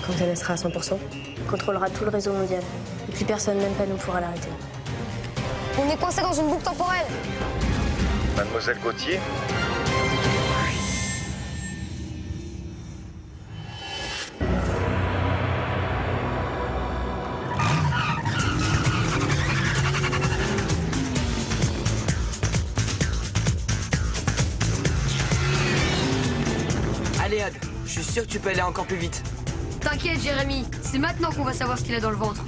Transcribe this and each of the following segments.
Quand elle sera à 100%, On contrôlera tout le réseau mondial. Et plus personne, même pas nous, pourra l'arrêter. On est coincé dans une boucle temporelle. Mademoiselle Gauthier? Allez, Odd, je suis sûr que tu peux aller encore plus vite. T'inquiète, Jérémy, c'est maintenant qu'on va savoir ce qu'il a dans le ventre.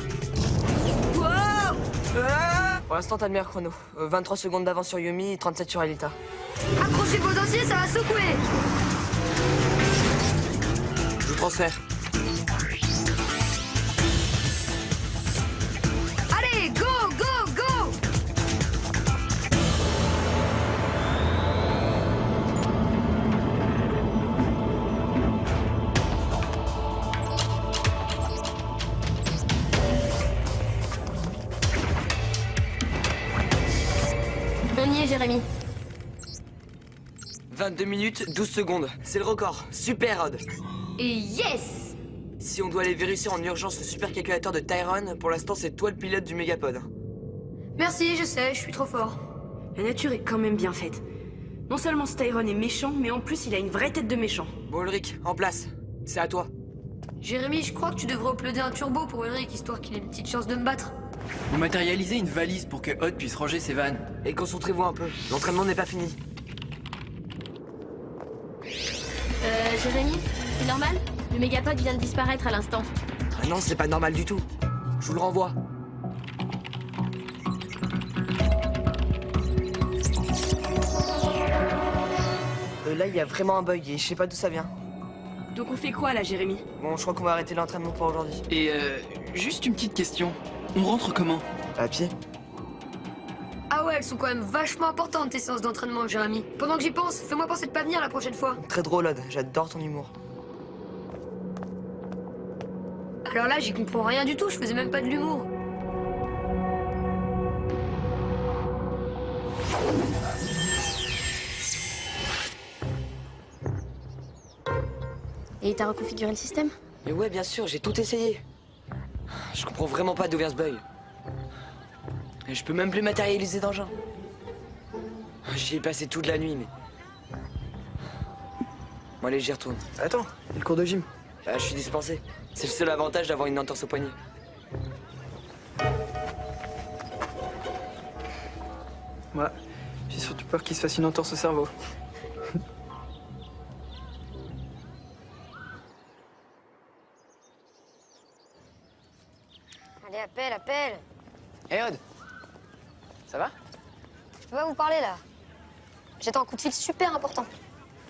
Pour l'instant, t'as le meilleur chrono. 23 secondes d'avance sur Yumi et 37 sur Alita. Accrochez vos dentiers, ça va secouer. Je vous transfère. Allez, go, go, go. On y est, Jérémy. 22 minutes, 12 secondes. C'est le record. Super, Odd. Et yes. Si on doit aller vérifier en urgence le supercalculateur de Tyrone, pour l'instant, c'est toi le pilote du Mégapod. Merci, je sais, je suis trop fort. la nature est quand même bien faite. Non seulement Tyrone est méchant, mais en plus il a une vraie tête de méchant. Bon, Ulrich, en place. C'est à toi. Jérémy, je crois que tu devrais uploader un turbo pour Ulrich, histoire qu'il ait une petite chance de me battre. Vous matérialisez une valise pour que Odd puisse ranger ses vannes. Et concentrez-vous un peu. L'entraînement n'est pas fini. Jérémy, c'est normal? Le mégapod vient de disparaître à l'instant. Ah non, c'est pas normal du tout. Je vous le renvoie. Là, il y a vraiment un bug et je sais pas d'où ça vient. Donc on fait quoi là, Jérémy? Bon, je crois qu'on va arrêter l'entraînement pour aujourd'hui. Et juste une petite question. On rentre comment? À pied? Ah ouais, elles sont quand même vachement importantes tes séances d'entraînement, Jérémy. Pendant que j'y pense, fais-moi penser de pas venir la prochaine fois. Très drôle, Odd. J'adore ton humour. Alors là, j'y comprends rien du tout, je faisais même pas de l'humour. Et t'as reconfiguré le système? Mais ouais, bien sûr, j'ai tout essayé. Je comprends vraiment pas d'où vient ce bug. Et je peux même plus matérialiser d'engin. J'y ai passé toute la nuit, mais... Bon, allez, j'y retourne. Attends, il y a le cours de gym. Bah, je suis dispensé. C'est le seul avantage d'avoir une entorse au poignet. Ouais, j'ai surtout peur qu'il se fasse une entorse au cerveau. Allez, appelle, appelle. Hé, Odd. Ça va? Je peux pas vous parler là. J'attends un coup de fil super important.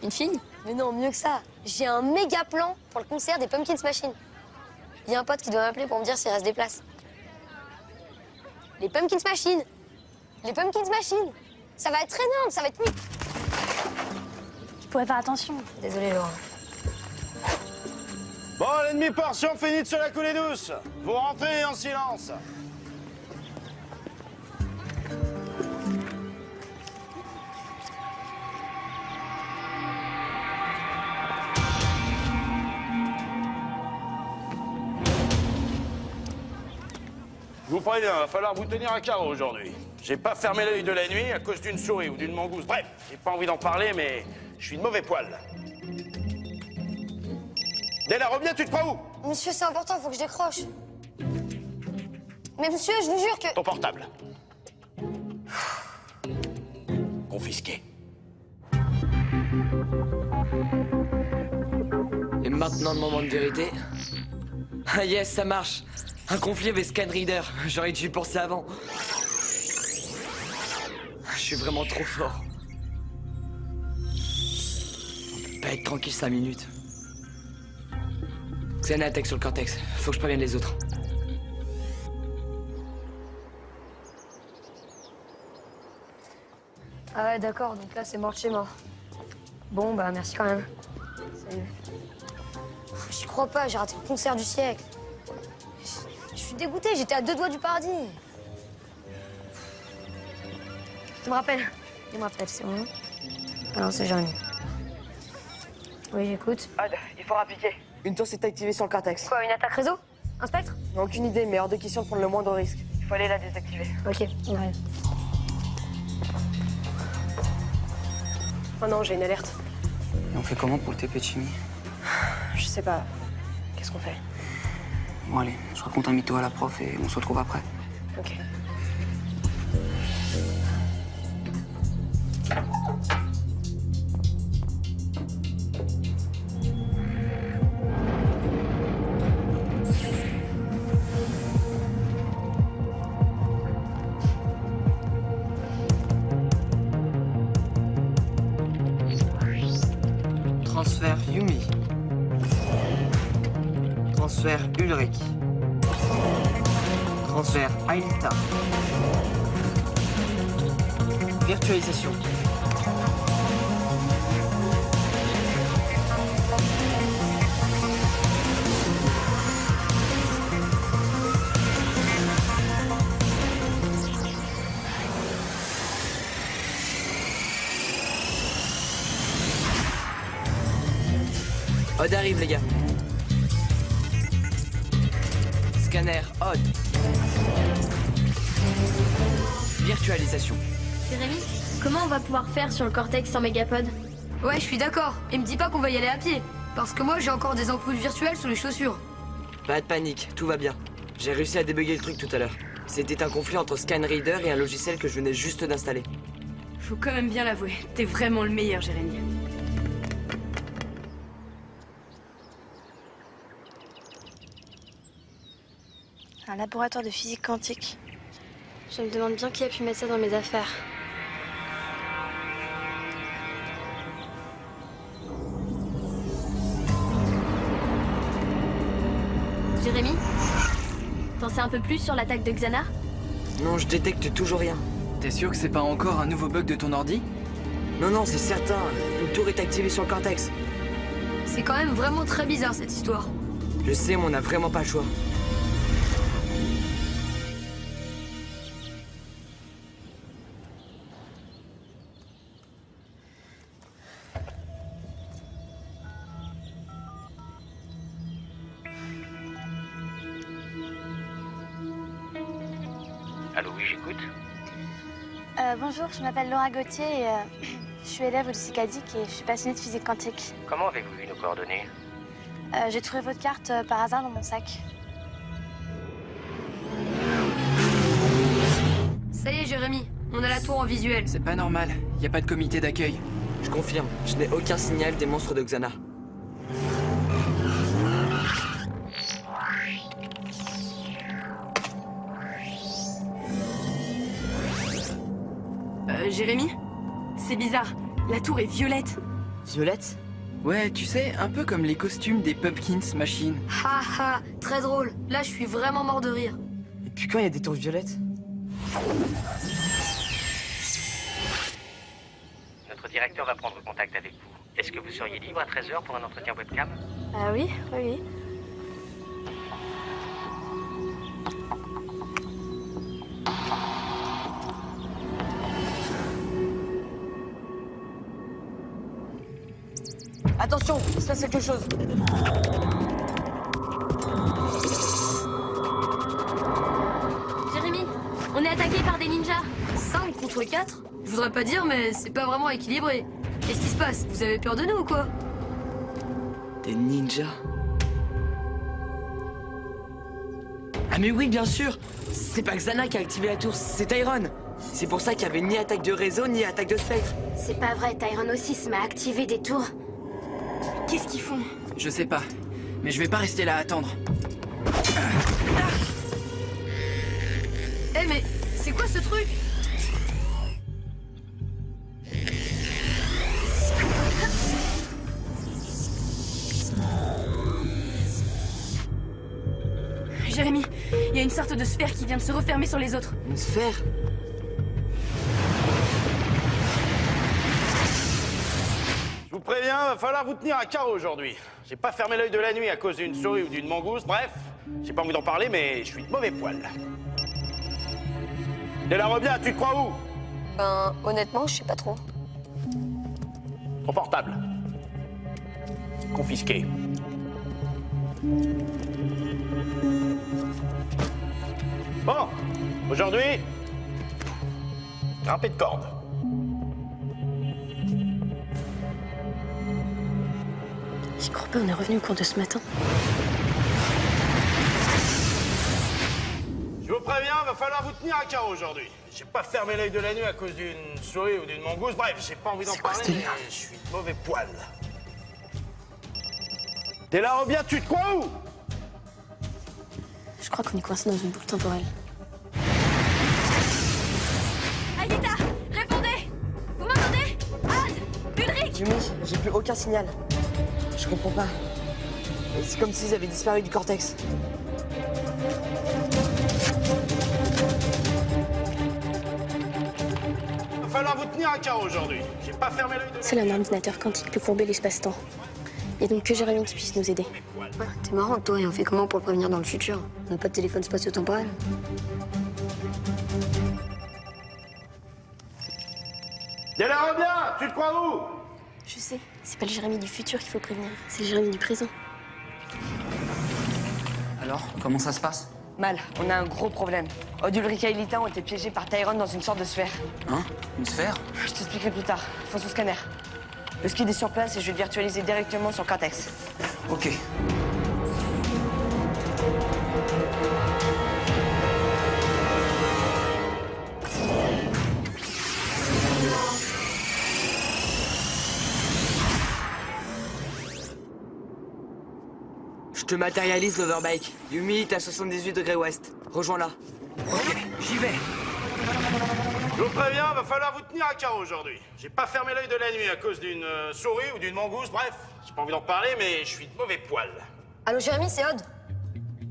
Une fille? Mais non, mieux que ça. J'ai un méga plan pour le concert des Pumpkins Machine. Il y a un pote qui doit m'appeler pour me dire s'il reste des places. Les Pumpkins Machine. Les Pumpkins Machine. Ça va être énorme, ça va être... Je pourrais faire attention. Désolée, Laura. Bon, la demi-portion finie de se la couler douce. Vous rentrez en silence. Je vous préviens, il va falloir vous tenir à carreau aujourd'hui. J'ai pas fermé l'œil de la nuit à cause d'une souris ou d'une mangouste. Bref, j'ai pas envie d'en parler, mais je suis de mauvais poil. Della, reviens, tu te prends où? Monsieur, c'est important, faut que je décroche. Mais monsieur, je vous jure que... Ton portable. Confisqué. Et maintenant, le moment de vérité. Ah yes, ça marche. Un conflit avec Scan Reader. J'aurais dû y penser avant. Je suis vraiment trop fort. On peut pas être tranquille 5 minutes. C'est un attaque sur le cortex. Faut que je prévienne les autres. Ah ouais, d'accord, donc là, c'est mort de chez mort. Bon, bah, merci quand même. Salut. J'y crois pas, j'ai raté le concert du siècle. Je suis dégoûtée, j'étais à 2 doigts du paradis. Il me rappelle, c'est bon. Ah non, c'est Jérémy. Oui, j'écoute. Odd, il faut rappliquer. Une tour s'est activée sur le cortex. Quoi, une attaque réseau? Un spectre? Aucune idée, mais hors de question de prendre le moindre risque. Il faut aller la désactiver. Ok, on arrive. Oh non, j'ai une alerte. Et on fait comment pour le TP de chimie? Je sais pas. Qu'est-ce qu'on fait? Bon allez, je raconte un mytho à la prof et on se retrouve après. Ok. Transfert Yumi. Transfert Ulrich. Transfert Ailta. Virtualisation. Odd arrive, les gars. Scanner, Odd. Virtualisation. Jérémy, comment on va pouvoir faire sur le cortex sans mégapod? Ouais, je suis d'accord. Et me dis pas qu'on va y aller à pied. Parce que moi, j'ai encore des ampoules virtuelles sous les chaussures. Pas de panique, tout va bien. J'ai réussi à débugger le truc tout à l'heure. C'était un conflit entre ScanReader et un logiciel que je venais juste d'installer. Faut quand même bien l'avouer, t'es vraiment le meilleur, Jérémy. Un laboratoire de physique quantique. Je me demande bien qui a pu mettre ça dans mes affaires. Jérémy, t'en sais un peu plus sur l'attaque de Xana? Non, je détecte toujours rien. T'es sûr que c'est pas encore un nouveau bug de ton ordi? Non, c'est certain. Une tour est activée sur le cortex. C'est quand même vraiment très bizarre cette histoire. Je sais, mais on n'a vraiment pas le choix. Allô, oui, j'écoute. Bonjour, je m'appelle Laura Gauthier et je suis élève au lycée Cadic et je suis passionnée de physique quantique. Comment avez-vous eu nos coordonnées? J'ai trouvé votre carte par hasard dans mon sac. Ça y est, Jérémy. On a la tour en visuel. C'est pas normal, y a pas de comité d'accueil. Je confirme, je n'ai aucun signal des monstres de Xana. Jérémy? C'est bizarre, la tour est violette. Violette? Ouais, tu sais, un peu comme les costumes des Pumpkins Machine. Ha ha, très drôle. Là, je suis vraiment mort de rire. Et puis quand il y a des tours violettes? Notre directeur va prendre contact avec vous. Est-ce que vous seriez libre à 13h pour un entretien webcam? Ah oui, oui. Attention, il se passe quelque chose. Jérémy, on est attaqué par des ninjas. 5 contre 4? Je voudrais pas dire, mais c'est pas vraiment équilibré. Qu'est-ce qui se passe? Vous avez peur de nous ou quoi? Des ninjas? Ah mais oui, bien sûr. C'est pas Xana qui a activé la tour, c'est Tyron. C'est pour ça qu'il y avait ni attaque de réseau, ni attaque de spectre. C'est pas vrai, Tyron aussi se met à activer des tours. Qu'est-ce qu'ils font? Je sais pas, mais je vais pas rester là à attendre. Eh mais, c'est quoi ce truc? Jérémy, il y a une sorte de sphère qui vient de se refermer sur les autres. Une sphère? Je vous préviens, va falloir vous tenir à carreau aujourd'hui. J'ai pas fermé l'œil de la nuit à cause d'une souris ou d'une mangouste. Bref, j'ai pas envie d'en parler, mais je suis de mauvais poil. Et la revient, tu te crois où? Ben, honnêtement, je sais pas trop. Ton portable. confisqués. Bon, aujourd'hui, grimper de corde. J'y crois pas, on est revenu au cours de ce matin. Je vous préviens, va falloir vous tenir à carreau aujourd'hui. J'ai pas fermé l'œil de la nuit à cause d'une souris ou d'une mangouste. Bref, j'ai pas envie d'en parler, mais je suis de mauvais poil. T'es là, Robien, tu te crois où? Je crois qu'on est coincé dans une boucle temporelle. Aïdita, répondez! Vous m'entendez? Ad! Ulrich! Yumi, j'ai plus aucun signal. Je comprends pas. C'est comme s'ils avaient disparu du cortex. Va falloir vous tenir à carreau aujourd'hui. J'ai pas fermé l'œil de la Seul un ordinateur quantique peut courber l'espace-temps. Il y a donc que Jérémy qui puisse nous aider. T'es marrant, toi, et on fait comment pour le prévenir dans le futur? On n'a pas de téléphone spatio-temporel. T'es là, Robien, tu te crois où? Je sais, c'est pas le Jérémy du futur qu'il faut prévenir, c'est le Jérémy du présent. Alors, comment ça se passe? Mal, on a un gros problème. Odd, Ulrich et Aïdita ont été piégés par Tyrone dans une sorte de sphère. Hein? Une sphère? Je t'expliquerai plus tard. Faut son scanner. Le skid est sur place et je vais le virtualiser directement sur Cortex. Ok. Je te matérialise l'overbike. Yumi, t'es à 78 degrés ouest. Rejoins-la. Ok, j'y vais. Je vous préviens, va falloir vous tenir à carreau aujourd'hui. J'ai pas fermé l'œil de la nuit à cause d'une souris ou d'une mangouste. Bref, j'ai pas envie d'en parler, mais je suis de mauvais poil. Allô Jérémy, c'est Odd.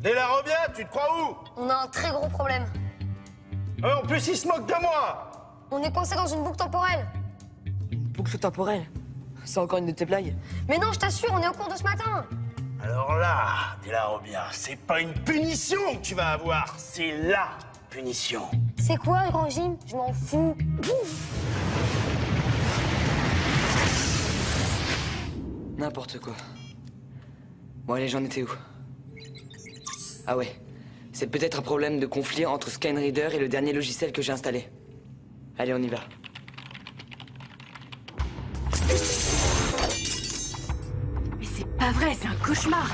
T'es là, Robien, tu te crois où? On a un très gros problème. En plus, il se moque de moi. On est coincé dans une boucle temporelle. Boucle temporelle. C'est encore une de tes blagues. Mais non, je t'assure, on est au cours de ce matin. Alors là, t'es là, Robien, c'est pas une punition que tu vas avoir, c'est la punition. C'est quoi le grand gym? Je m'en fous. N'importe quoi. Bon, allez, j'en étais où? Ah ouais. C'est peut-être un problème de conflit entre Scanreader et le dernier logiciel que j'ai installé. Allez, on y va. Mais c'est pas vrai, c'est un cauchemar!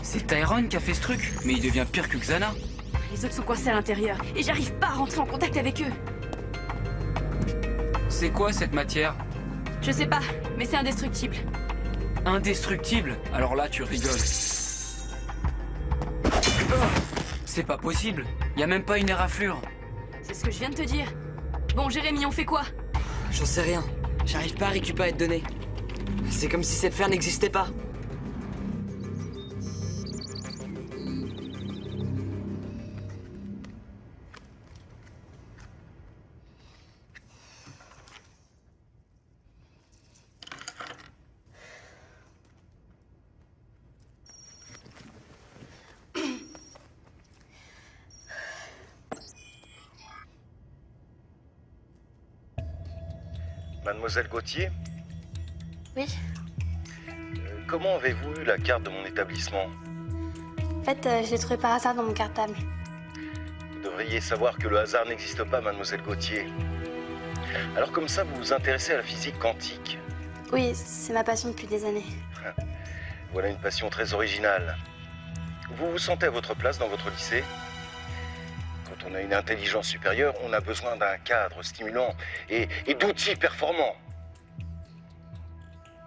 C'est Tyrone qui a fait ce truc, mais il devient pire que Xana. Les autres sont coincés à l'intérieur et j'arrive pas à rentrer en contact avec eux. C'est quoi cette matière? Je sais pas, mais c'est indestructible. Indestructible? Alors là, tu rigoles. C'est pas possible. Y a même pas une éraflure. C'est ce que je viens de te dire. Bon, Jérémy, on fait quoi? J'en sais rien. J'arrive pas à récupérer de données. C'est comme si cette sphère n'existait pas. Mademoiselle Gauthier, Oui. comment avez-vous eu la carte de mon établissement? En fait, je l'ai trouvé par hasard dans mon cartable. Vous devriez savoir que le hasard n'existe pas, Mademoiselle Gauthier. Alors comme ça, vous vous intéressez à la physique quantique. Oui, c'est ma passion depuis des années. Voilà une passion très originale. Vous vous sentez à votre place dans votre lycée? Quand on a une intelligence supérieure, on a besoin d'un cadre stimulant et d'outils performants.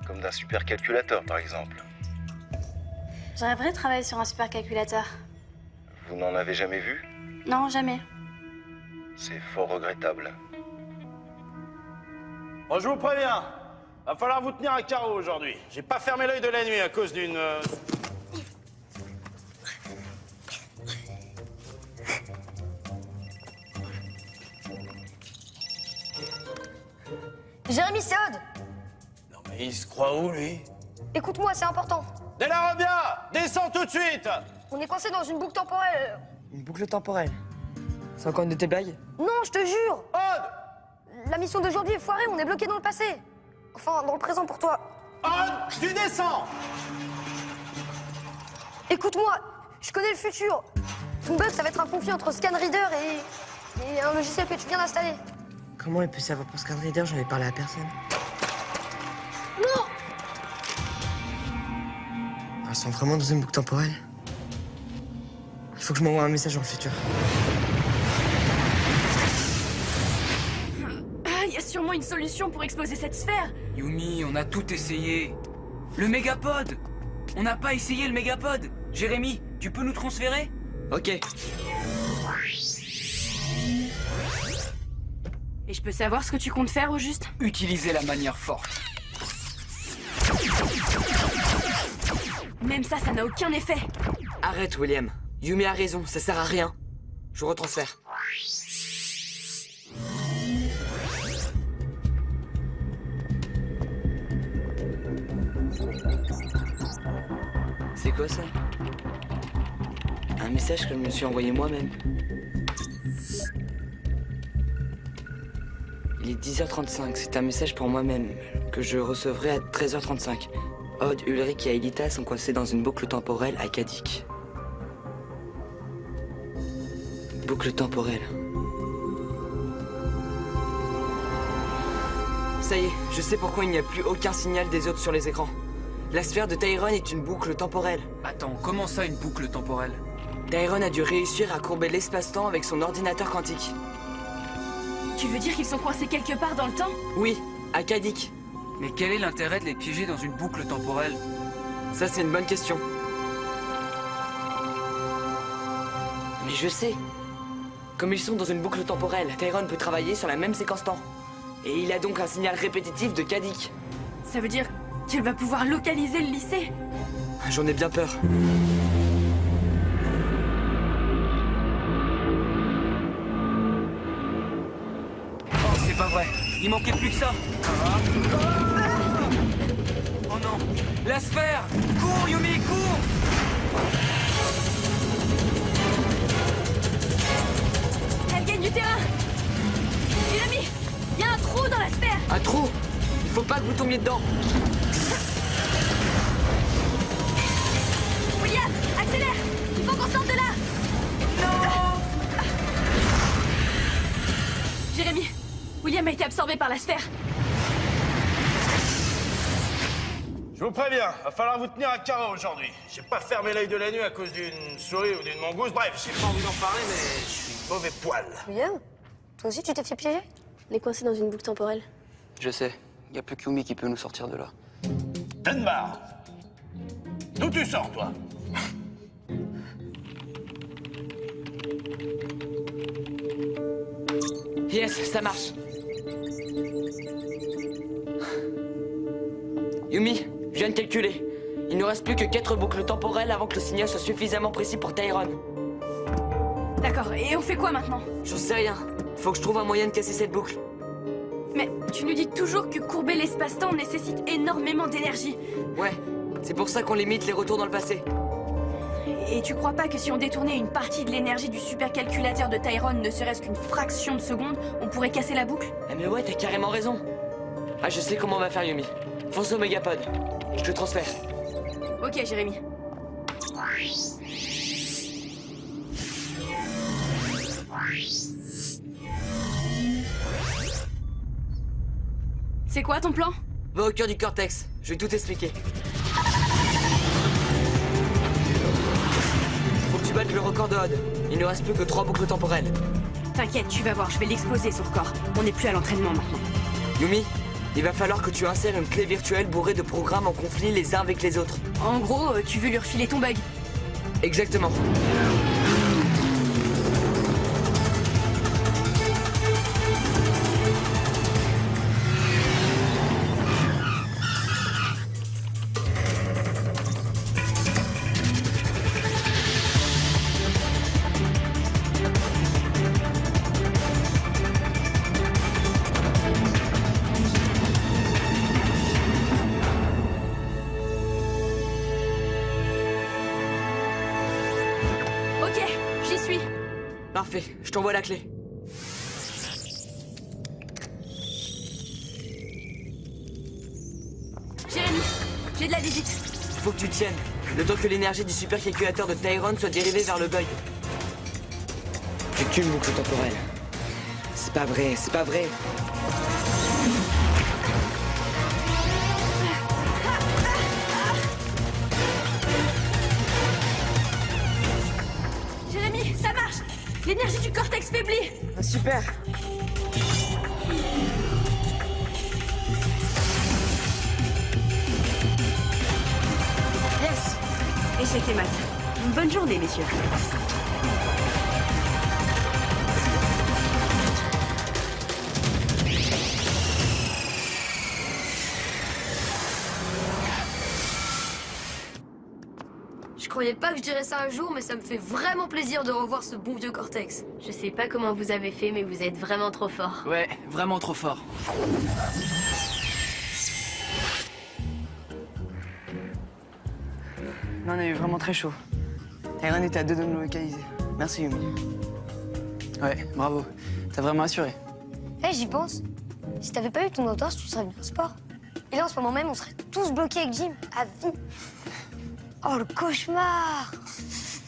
Comme d'un supercalculateur, par exemple. J'aimerais travailler sur un supercalculateur. Vous n'en avez jamais vu? Non, jamais. C'est fort regrettable. Bon, je vous préviens, va falloir vous tenir à carreau aujourd'hui. J'ai pas fermé l'œil de la nuit à cause d'une... Jérémy, c'est Odd. Non mais il se croit où, lui? Écoute-moi, c'est important. Dès la Robien, descends tout de suite. On est coincé dans une boucle temporelle. Une boucle temporelle. C'est encore une de tes blagues? Non, je te jure. Odd! La mission d'aujourd'hui est foirée, on est bloqué dans le passé. Enfin, dans le présent pour toi. Tu descends! Écoute-moi, je connais le futur. Ton bug, ça va être un conflit entre ScanReader et un logiciel que tu viens d'installer. Comment il peut savoir pour ScanReader? J'en ai parlé à personne. Non! Ils sont vraiment dans une boucle temporelle. Il faut que je m'envoie un message dans le futur. Ah, y a sûrement une solution pour exploser cette sphère. Yumi, on a tout essayé. Le mégapode! On n'a pas essayé le mégapode! Jérémy, tu peux nous transférer? Ok. Et je peux savoir ce que tu comptes faire au juste? Utilisez la manière forte. Même ça n'a aucun effet. Arrête, William. Yumi a raison, ça sert à rien. Je retransfère. C'est quoi ça? Un message que je me suis envoyé moi-même. Il est 10h35, c'est un message pour moi-même que je recevrai à 13h35. Odd, Ulrich et Aelita sont coincés dans une boucle temporelle à Kadik. Boucle temporelle. Ça y est, je sais pourquoi il n'y a plus aucun signal des autres sur les écrans. La sphère de Tyrone est une boucle temporelle. Attends, comment ça une boucle temporelle? Tyrone a dû réussir à courber l'espace-temps avec son ordinateur quantique. Tu veux dire qu'ils sont coincés quelque part dans le temps? Oui, à Kadik. Mais quel est l'intérêt de les piéger dans une boucle temporelle? Ça, c'est une bonne question. Mais je sais. Comme ils sont dans une boucle temporelle, Tyrone peut travailler sur la même séquence temps. Et il a donc un signal répétitif de Kadik. Ça veut dire qu'elle va pouvoir localiser le lycée? J'en ai bien peur. Oh, c'est pas vrai. Il manquait plus que ça. Oh non. La sphère! Cours, Yumi, cours! Elle gagne du terrain. Jérémy, il y a un trou dans la sphère. Un trou? Il faut pas que vous tombiez dedans. William, accélère. Il faut qu'on sorte de là. Jérémy, William a été absorbé par la sphère. Je vous préviens, va falloir vous tenir à carreau aujourd'hui. J'ai pas fermé l'œil de la nuit à cause d'une souris ou d'une mangouste. Bref, j'ai pas envie d'en parler, mais je suis mauvais poil. William, toi aussi tu t'es fait piéger? On est coincé dans une boucle temporelle. Je sais. Il y a plus que Yumi qui peut nous sortir de là. Dunbar, d'où tu sors, toi? Yes, ça marche. Yumi, je viens de calculer. Il ne reste plus que 4 boucles temporelles avant que le signal soit suffisamment précis pour Tyrone. D'accord, et on fait quoi maintenant? J'en sais rien. Faut que je trouve un moyen de casser cette boucle. Mais tu nous dis toujours que courber l'espace-temps nécessite énormément d'énergie. Ouais, c'est pour ça qu'on limite les retours dans le passé. Et tu crois pas que si on détournait une partie de l'énergie du supercalculateur de Tyrone, ne serait-ce qu'une fraction de seconde, on pourrait casser la boucle? Ah mais ouais, t'as carrément raison. Ah, je sais comment on va faire, Yumi. Fonce au Mégapod. Je te transfère. Ok, Jérémy. C'est quoi ton plan? Va au cœur du cortex. Je vais tout expliquer. Faut que tu battes le record de Odd. Il ne reste plus que 3 boucles temporelles. T'inquiète, tu vas voir, je vais l'exploser son record. On n'est plus à l'entraînement maintenant. Yumi, il va falloir que tu insères une clé virtuelle bourrée de programmes en conflit les uns avec les autres. En gros, tu veux lui refiler ton bug. Exactement. Ok, j'y suis. Parfait, je t'envoie la clé. Jérémy, j'ai de la visite. Faut que tu tiennes, le temps que l'énergie du supercalculateur de Tyrone soit dérivée vers le bug. J'ai qu'une boucle temporelle. C'est pas vrai, c'est pas vrai. Jérémy, ça marche. L'énergie du cortex faiblit. Ah, super. Yes. Échec et mat. Bonne journée, messieurs. Je croyais pas que je dirais ça un jour, mais ça me fait vraiment plaisir de revoir ce bon vieux Cortex. Je sais pas comment vous avez fait, mais vous êtes vraiment trop fort. Ouais, vraiment trop fort. Non, on a eu vraiment très chaud. Tyrone était à 2 de nous localiser. Merci, Yumi. Ouais, bravo. T'as vraiment assuré. Eh, j'y pense. Si t'avais pas eu ton entorse, tu serais venu au sport. Et là, en ce moment même, on serait tous bloqués avec Jim, à vie. Oh, le cauchemar!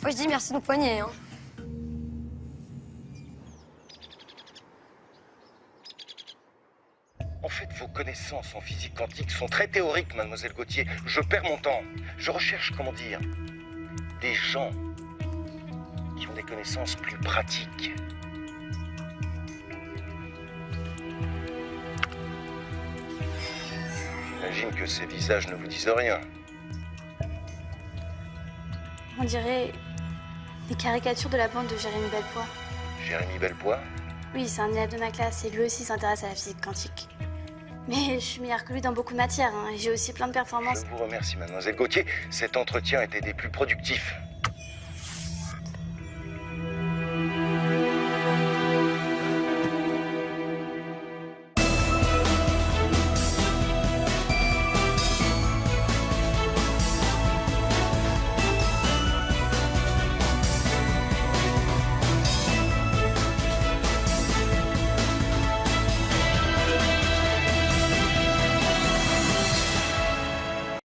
Moi, je dis merci de nos poignets, hein. En fait, vos connaissances en physique quantique sont très théoriques, mademoiselle Gauthier. Je perds mon temps. Je recherche, comment dire, des gens qui ont des connaissances plus pratiques. J'imagine que ces visages ne vous disent rien. On dirait des caricatures de la bande de Jérémy Belpois. Jérémy Belpois? Oui, c'est un élève de ma classe et lui aussi s'intéresse à la physique quantique. Mais je suis meilleure que lui dans beaucoup de matières, hein, et j'ai aussi plein de performances. Je vous remercie, mademoiselle Gauthier. Cet entretien était des plus productifs.